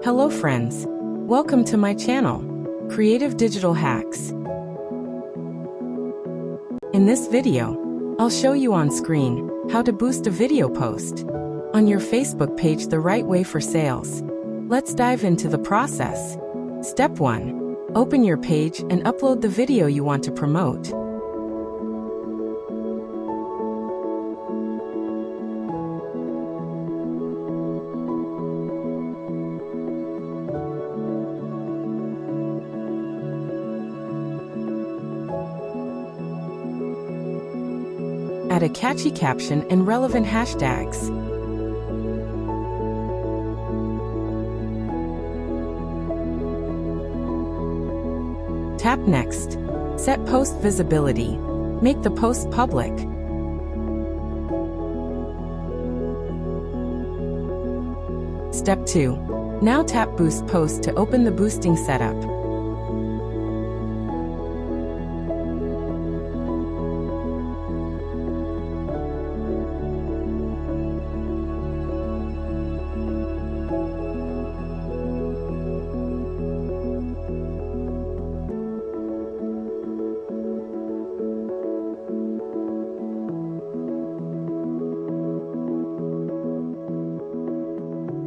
Hello friends, welcome to my channel, Creative Digital Hacks. In this video, I'll show you on screen how to boost a video post on your Facebook page the right way for sales. Let's dive into the process. Step 1. Open your page and upload the video you want to promote. Add a catchy caption and relevant hashtags. Tap Next. Set post visibility. Make the post public. Step 2. Now tap Boost Post to open the boosting setup.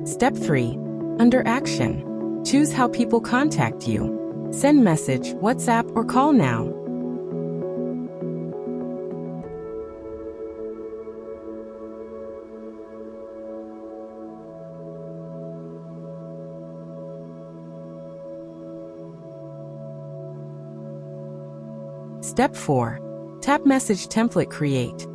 Step 3. Under Action, choose how people contact you. Send message, WhatsApp, or call now. Step 4. Tap Message Template Create.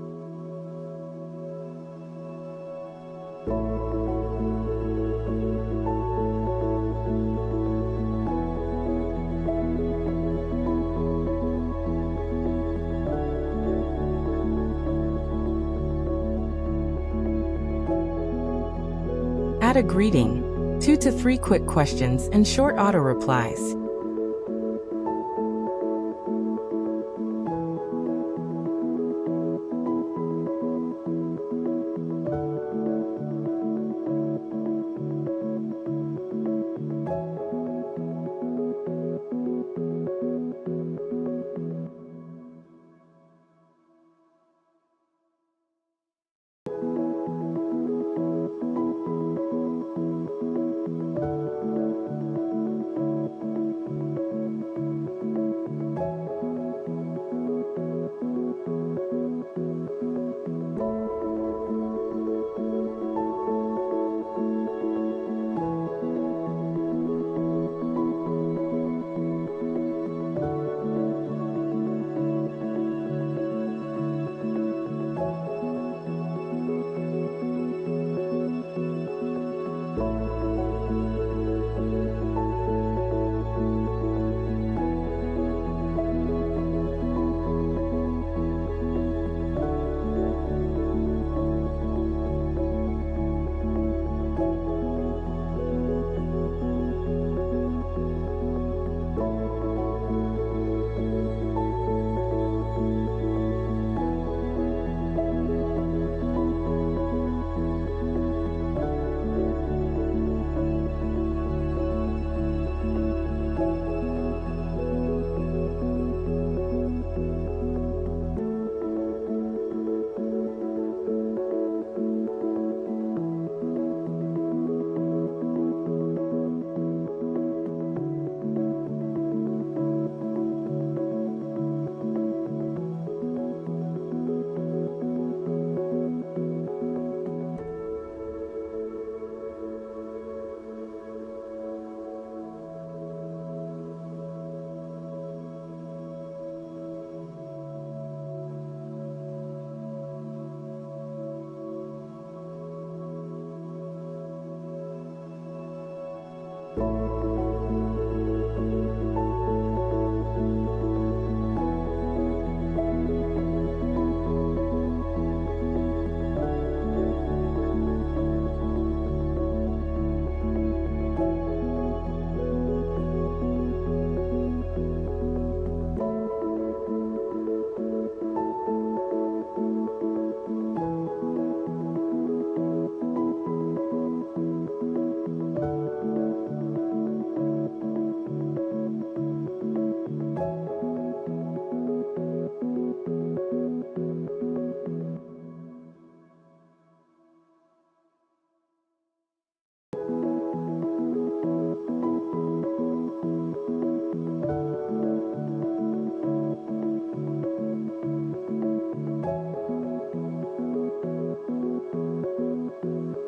Add a greeting, 2 to 3 quick questions, and short auto-replies.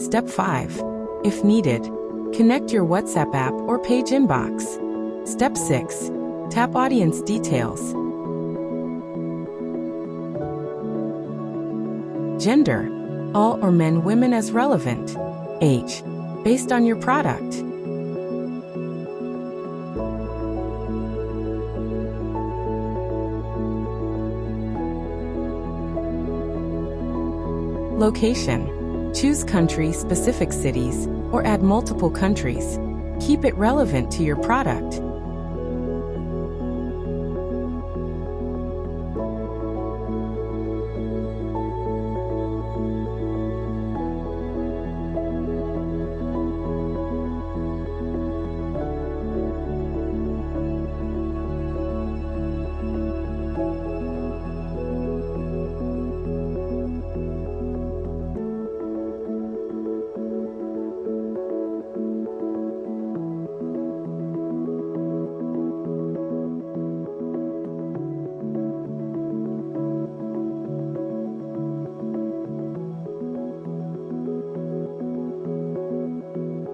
Step 5. If needed, connect your WhatsApp app or page inbox. Step 6. Tap audience details. Gender, all or men, women as relevant. Age, based on your product. Location, choose country-specific cities or add multiple countries. Keep it relevant to your product.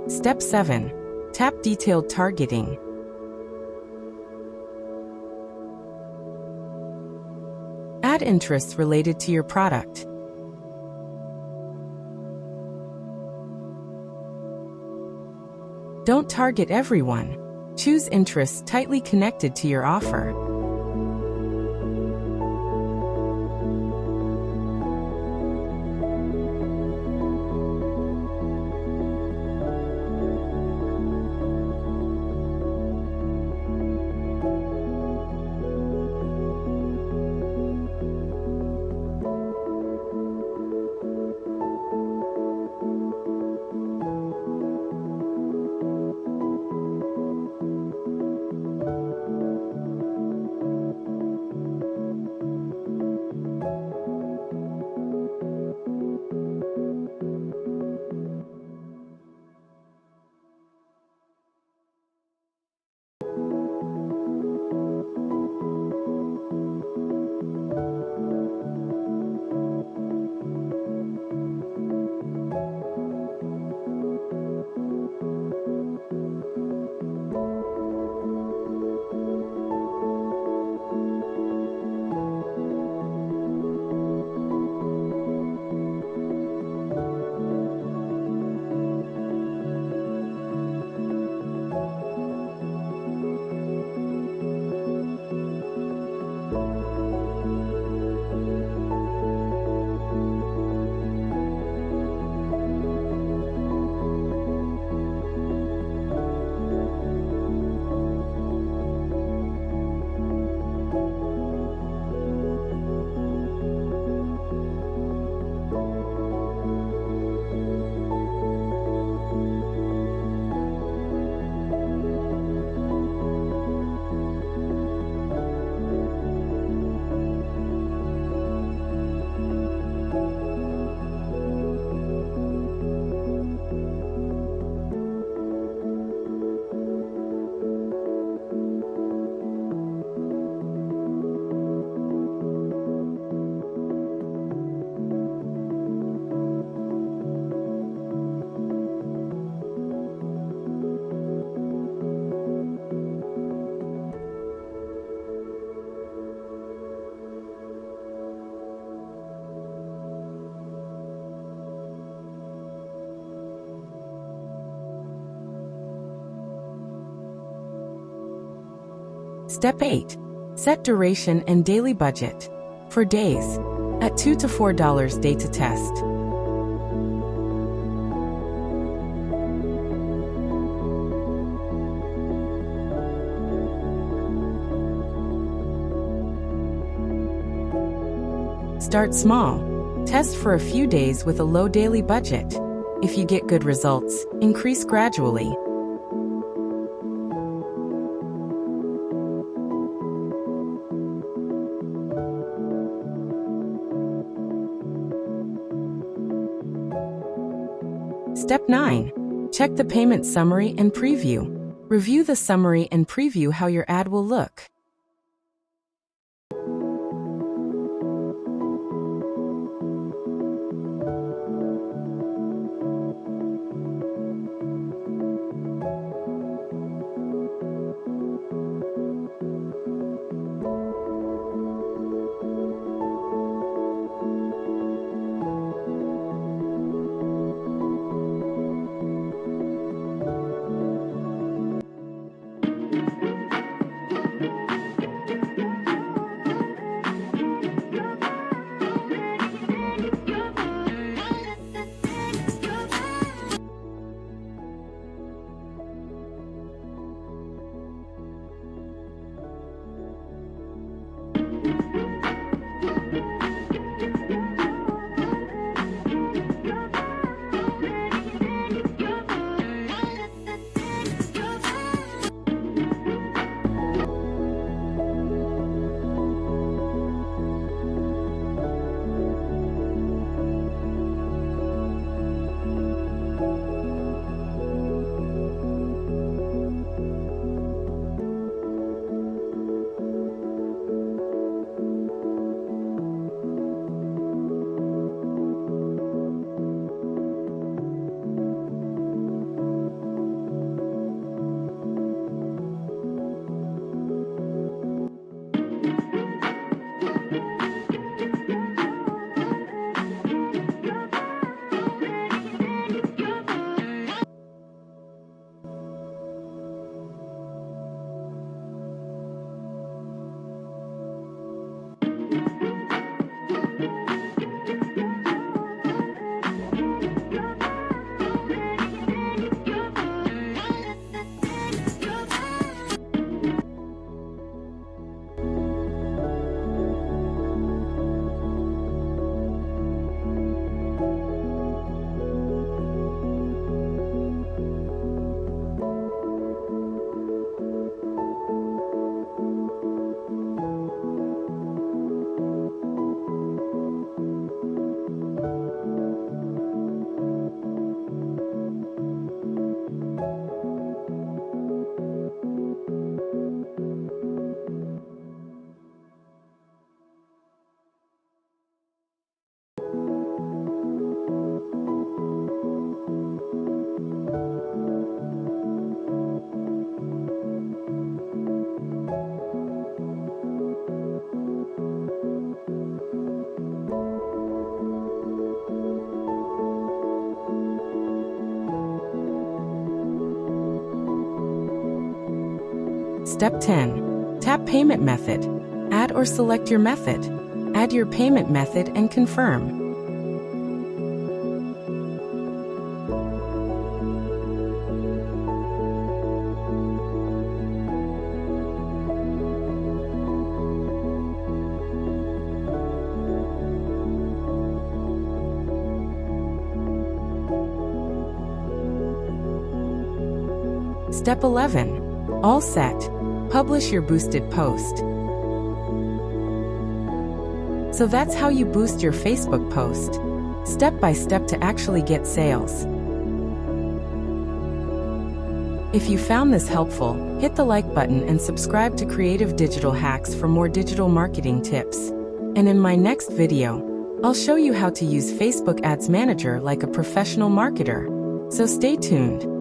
Step 7. Tap detailed targeting. Add interests related to your product. Don't target everyone. Choose interests tightly connected to your offer. Step 8. Set duration and daily budget. For days, at $2 to $4 day to test. Start small. Test for a few days with a low daily budget. If you get good results, increase gradually. Step 9. Check the payment summary and preview. Review the summary and preview how your ad will look. Step 10. Tap Payment Method. Add or select your method. Add your payment method and confirm. Step 11. All set. Publish your boosted post. So that's how you boost your Facebook post, step by step to actually get sales. If you found this helpful, hit the like button and subscribe to Creative Digital Hacks for more digital marketing tips. And in my next video, I'll show you how to use Facebook Ads Manager like a professional marketer. So stay tuned.